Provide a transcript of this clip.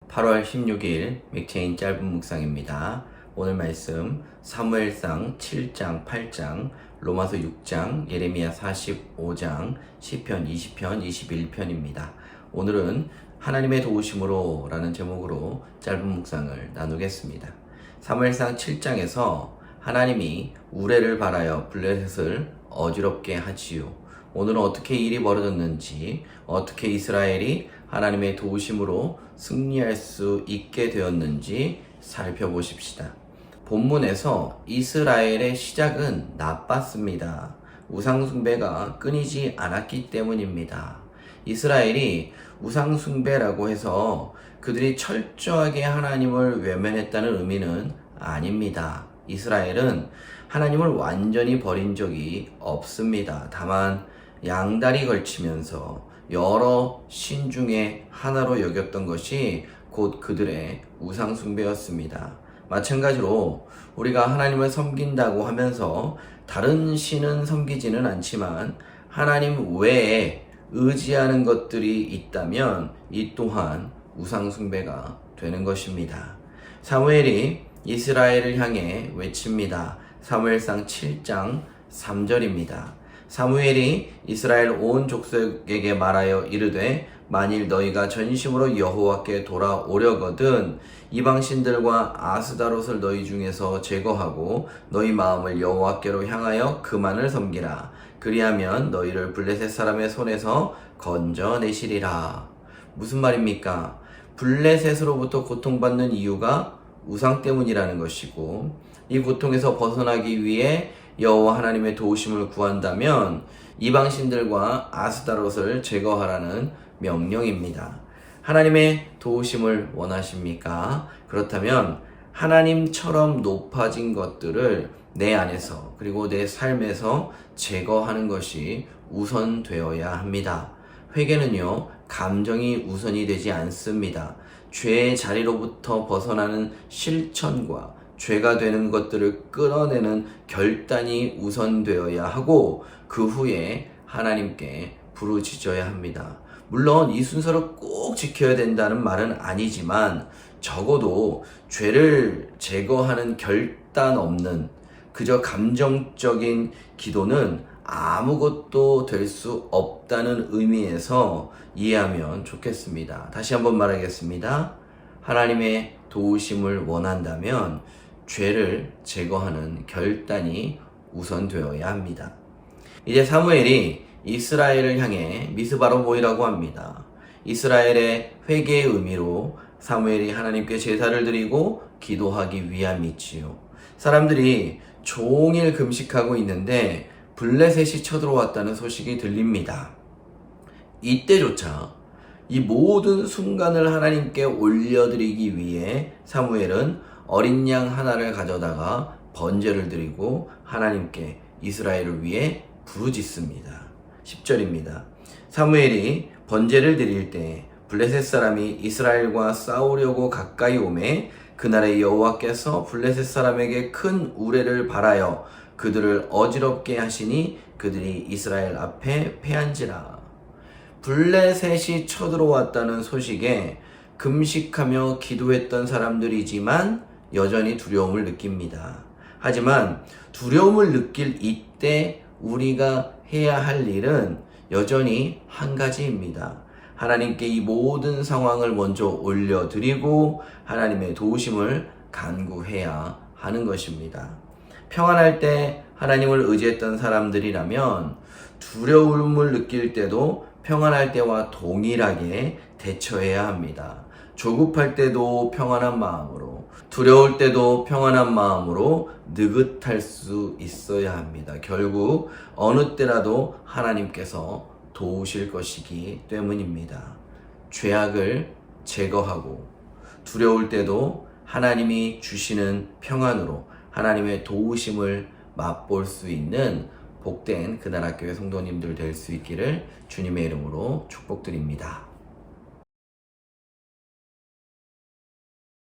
8월 16일 맥체인 짧은 묵상입니다. 오늘 말씀 사무엘상 7장, 8장, 로마서 6장, 예레미야 45장, 시편 20편, 21편입니다. 오늘은 하나님의 도우심으로 라는 제목으로 짧은 묵상을 나누겠습니다. 사무엘상 7장에서 하나님이 우레를 바라여 블레셋을 어지럽게 하지요. 오늘은 어떻게 일이 벌어졌는지, 어떻게 이스라엘이 하나님의 도우심으로 승리할 수 있게 되었는지 살펴보십시다. 본문에서 이스라엘의 시작은 나빴습니다. 우상숭배가 끊이지 않았기 때문입니다. 이스라엘이 우상숭배라고 해서 그들이 철저하게 하나님을 외면했다는 의미는 아닙니다. 이스라엘은 하나님을 완전히 버린 적이 없습니다. 다만 양다리 걸치면서 여러 신 중에 하나로 여겼던 것이 곧 그들의 우상숭배였습니다. 마찬가지로 우리가 하나님을 섬긴다고 하면서 다른 신은 섬기지는 않지만 하나님 외에 의지하는 것들이 있다면 이 또한 우상숭배가 되는 것입니다. 사무엘이 이스라엘을 향해 외칩니다. 사무엘상 7장 3절입니다. 사무엘이 이스라엘 온 족속에게 말하여 이르되 만일 너희가 전심으로 여호와께 돌아오려거든 이방신들과 아스다롯을 너희 중에서 제거하고 너희 마음을 여호와께로 향하여 그만을 섬기라. 그리하면 너희를 블레셋 사람의 손에서 건져내시리라. 무슨 말입니까? 블레셋으로부터 고통받는 이유가 우상 때문이라는 것이고, 이 고통에서 벗어나기 위해 여호와 하나님의 도우심을 구한다면 이방신들과 아스다롯을 제거하라는 명령입니다. 하나님의 도우심을 원하십니까? 그렇다면 하나님처럼 높아진 것들을 내 안에서 그리고 내 삶에서 제거하는 것이 우선되어야 합니다. 회개는요, 감정이 우선이 되지 않습니다. 죄의 자리로부터 벗어나는 실천과 죄가 되는 것들을 끌어내는 결단이 우선되어야 하고 그 후에 하나님께 부르짖어야 합니다. 물론 이 순서를 꼭 지켜야 된다는 말은 아니지만 적어도 죄를 제거하는 결단 없는 그저 감정적인 기도는 아무것도 될 수 없다는 의미에서 이해하면 좋겠습니다. 다시 한번 말하겠습니다. 하나님의 도우심을 원한다면 죄를 제거하는 결단이 우선되어야 합니다. 이제 사무엘이 이스라엘을 향해 미스바로 모이라고 합니다. 이스라엘의 회개의 의미로 사무엘이 하나님께 제사를 드리고 기도하기 위함이지요. 사람들이 종일 금식하고 있는데 블레셋이 쳐들어왔다는 소식이 들립니다. 이때조차 이 모든 순간을 하나님께 올려드리기 위해 사무엘은 어린 양 하나를 가져다가 번제를 드리고 하나님께 이스라엘을 위해 부르짖습니다. 10절입니다. 사무엘이 번제를 드릴 때 블레셋 사람이 이스라엘과 싸우려고 가까이 오매 그날에 여호와께서 블레셋 사람에게 큰 우레를 발하여 그들을 어지럽게 하시니 그들이 이스라엘 앞에 패한지라. 블레셋이 쳐들어왔다는 소식에 금식하며 기도했던 사람들이지만 여전히 두려움을 느낍니다. 하지만 두려움을 느낄 이때 우리가 해야 할 일은 여전히 한 가지입니다. 하나님께 이 모든 상황을 먼저 올려드리고 하나님의 도우심을 간구해야 하는 것입니다. 평안할 때 하나님을 의지했던 사람들이라면 두려움을 느낄 때도 평안할 때와 동일하게 대처해야 합니다. 조급할 때도 평안한 마음으로, 두려울 때도 평안한 마음으로 느긋할 수 있어야 합니다. 결국 어느 때라도 하나님께서 도우실 것이기 때문입니다. 죄악을 제거하고 두려울 때도 하나님이 주시는 평안으로 하나님의 도우심을 맛볼 수 있는 복된 그나라교회 성도님들 될 수 있기를 주님의 이름으로 축복드립니다.